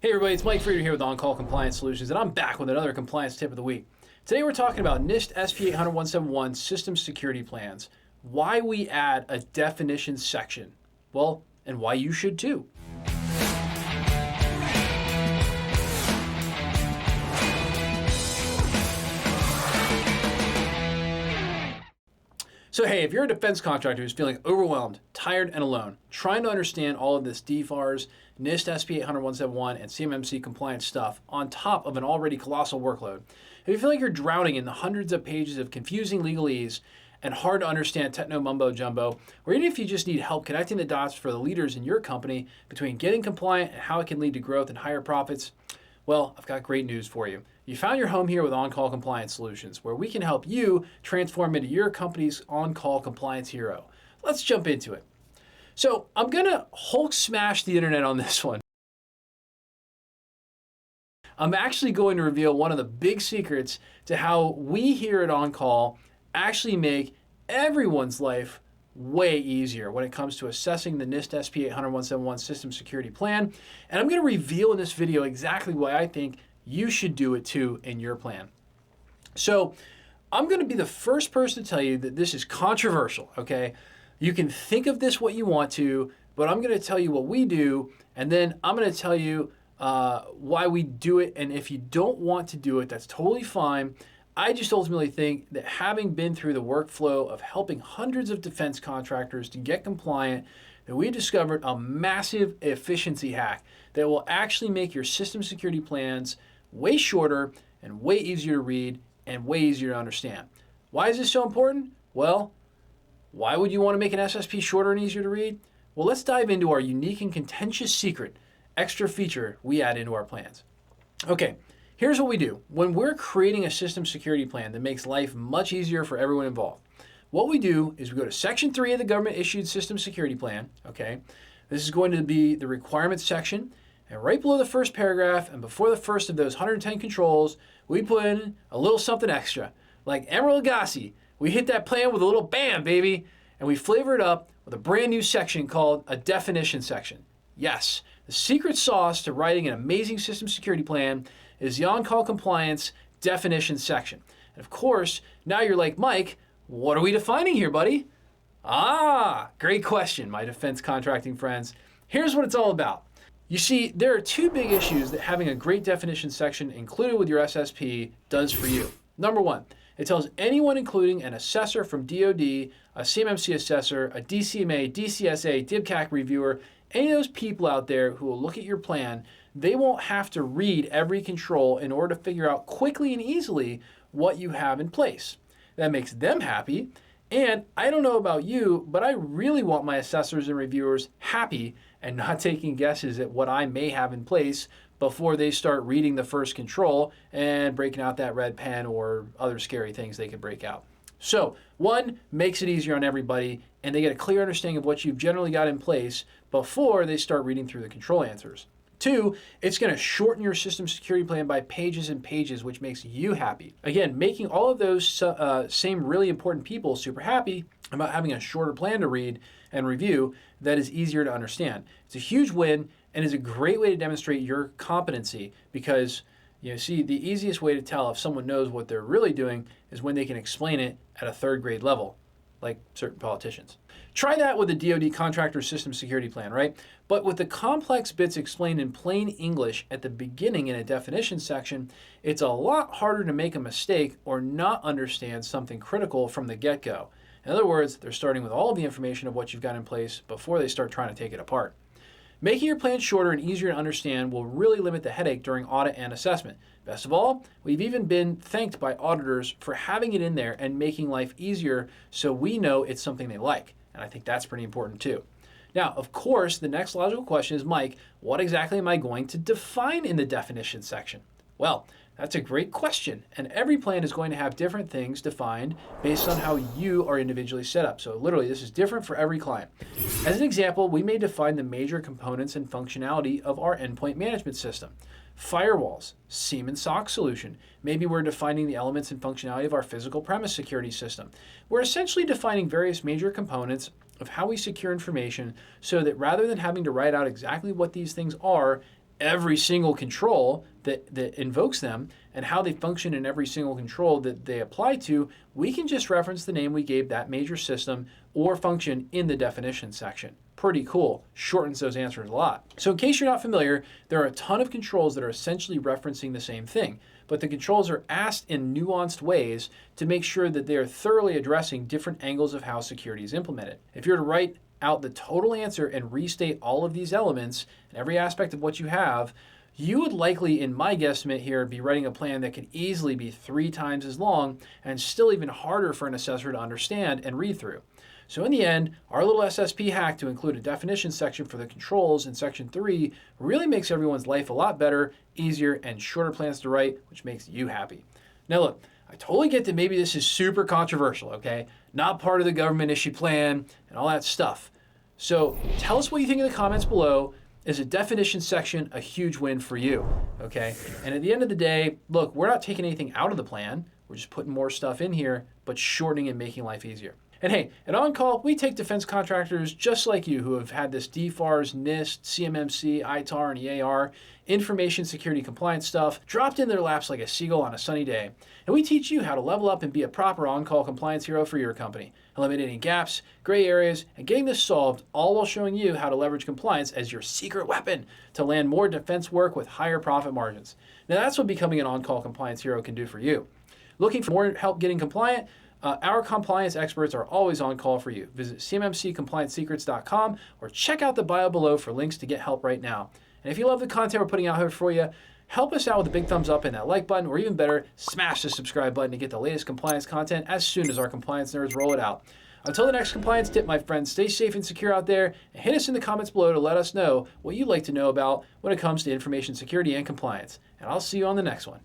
Hey everybody, it's Mike Frieder here with On-Call Compliance Solutions, and I'm back with another compliance tip of the week. Today we're talking about NIST SP 800-171 System Security Plans, why we add a definitions section, well, and why you should too. So hey, if you're a defense contractor who's feeling overwhelmed, tired, and alone, trying to understand all of this DFARS, NIST SP 800-171, and CMMC compliance stuff on top of an already colossal workload, if you feel like you're drowning in the hundreds of pages of confusing legalese and hard to understand techno mumbo jumbo, or even if you just need help connecting the dots for the leaders in your company between getting compliant and how it can lead to growth and higher profits, well, I've got great news for you. You found your home here with On-Call Compliance Solutions, where we can help you transform into your company's on-call compliance hero. Let's jump into it. So I'm gonna Hulk smash the internet on this one. I'm actually going to reveal one of the big secrets to how we here at On-Call actually make everyone's life way easier when it comes to assessing the NIST SP 800-171 System Security Plan. And I'm going to reveal in this video exactly why I think you should do it too in your plan. So I'm going to be the first person to tell you that this is controversial, okay? You can think of this what you want to, but I'm going to tell you what we do, and then I'm going to tell you why we do it. And if you don't want to do it, that's totally fine. I just ultimately think that having been through the workflow of helping hundreds of defense contractors to get compliant, that we discovered a massive efficiency hack that will actually make your system security plans way shorter and way easier to read and way easier to understand. Why is this so important? Well, why would you want to make an SSP shorter and easier to read? Well, let's dive into our unique and contentious secret, extra feature we add into our plans. Okay. Here's what we do. When we're creating a system security plan that makes life much easier for everyone involved, what we do is we go to Section 3 of the government issued system security plan, okay? This is going to be the requirements section, and right below the first paragraph and before the first of those 110 controls, we put in a little something extra. Like Emerald Lagasse, we hit that plan with a little bam, baby, and we flavor it up with a brand new section called a definition section. Yes, the secret sauce to writing an amazing system security plan is the on-call compliance definition section. And of course, now you're like, Mike, what are we defining here, buddy? Great question, my defense contracting friends. Here's what it's all about. You see, there are two big issues that having a great definition section included with your SSP does for you. Number one, it tells anyone, including an assessor from DoD, a CMMC assessor, a DCMA, DCSA, DIBCAC reviewer, any of those people out there who will look at your plan, they won't have to read every control in order to figure out quickly and easily what you have in place. That makes them happy. And I don't know about you, but I really want my assessors and reviewers happy and not taking guesses at what I may have in place before they start reading the first control and breaking out that red pen or other scary things they could break out. So one, makes it easier on everybody, and they get a clear understanding of what you've generally got in place before they start reading through the control answers. Two, it's going to shorten your system security plan by pages and pages, which makes you happy. Again, making all of those same really important people super happy about having a shorter plan to read and review that is easier to understand. It's a huge win and is a great way to demonstrate your competency because you see, the easiest way to tell if someone knows what they're really doing is when they can explain it at a third grade level, like certain politicians. Try that with a DoD contractor system security plan, right? But with the complex bits explained in plain English at the beginning in a definition section, it's a lot harder to make a mistake or not understand something critical from the get-go. In other words, they're starting with all of the information of what you've got in place before they start trying to take it apart. Making your plan shorter and easier to understand will really limit the headache during audit and assessment. Best of all, we've even been thanked by auditors for having it in there and making life easier so we know it's something they like. And I think that's pretty important too. Now, of course, the next logical question is, Mike, what exactly am I going to define in the definition section? Well, that's a great question, and every plan is going to have different things defined based on how you are individually set up. So literally, this is different for every client. As an example, we may define the major components and functionality of our endpoint management system. Firewalls, SIEM and SOC solution. Maybe we're defining the elements and functionality of our physical premise security system. We're essentially defining various major components of how we secure information so that rather than having to write out exactly what these things are, every single control that invokes them and how they function in every single control that they apply to, we can just reference the name we gave that major system or function in the definition section. Pretty cool. Shortens those answers a lot. So in case you're not familiar, there are a ton of controls that are essentially referencing the same thing, but the controls are asked in nuanced ways to make sure that they are thoroughly addressing different angles of how security is implemented. If you're to write out the total answer and restate all of these elements and every aspect of what you have, you would likely, in my guesstimate here, be writing a plan that could easily be 3 times as long and still even harder for an assessor to understand and read through. So in the end, our little SSP hack to include a definition section for the controls in section 3 really makes everyone's life a lot better, easier, and shorter plans to write, which makes you happy. Now look, I totally get that maybe this is super controversial, okay? Not part of the government issue plan and all that stuff. So tell us what you think in the comments below. Is a definition section a huge win for you, okay? And at the end of the day, look, we're not taking anything out of the plan. We're just putting more stuff in here, but shortening and making life easier. And hey, at On Call, we take defense contractors just like you who have had this DFARS, NIST, CMMC, ITAR, and EAR, information security compliance stuff, dropped in their laps like a seagull on a sunny day. And we teach you how to level up and be a proper on-call compliance hero for your company, eliminating gaps, gray areas, and getting this solved, all while showing you how to leverage compliance as your secret weapon to land more defense work with higher profit margins. Now that's what becoming an on-call compliance hero can do for you. Looking for more help getting compliant? Our compliance experts are always on call for you. Visit cmmccompliancesecrets.com or check out the bio below for links to get help right now. And if you love the content we're putting out here for you, help us out with a big thumbs up and that like button, or even better, smash the subscribe button to get the latest compliance content as soon as our compliance nerds roll it out. Until the next compliance tip, my friends, stay safe and secure out there, and hit us in the comments below to let us know what you'd like to know about when it comes to information security and compliance. And I'll see you on the next one.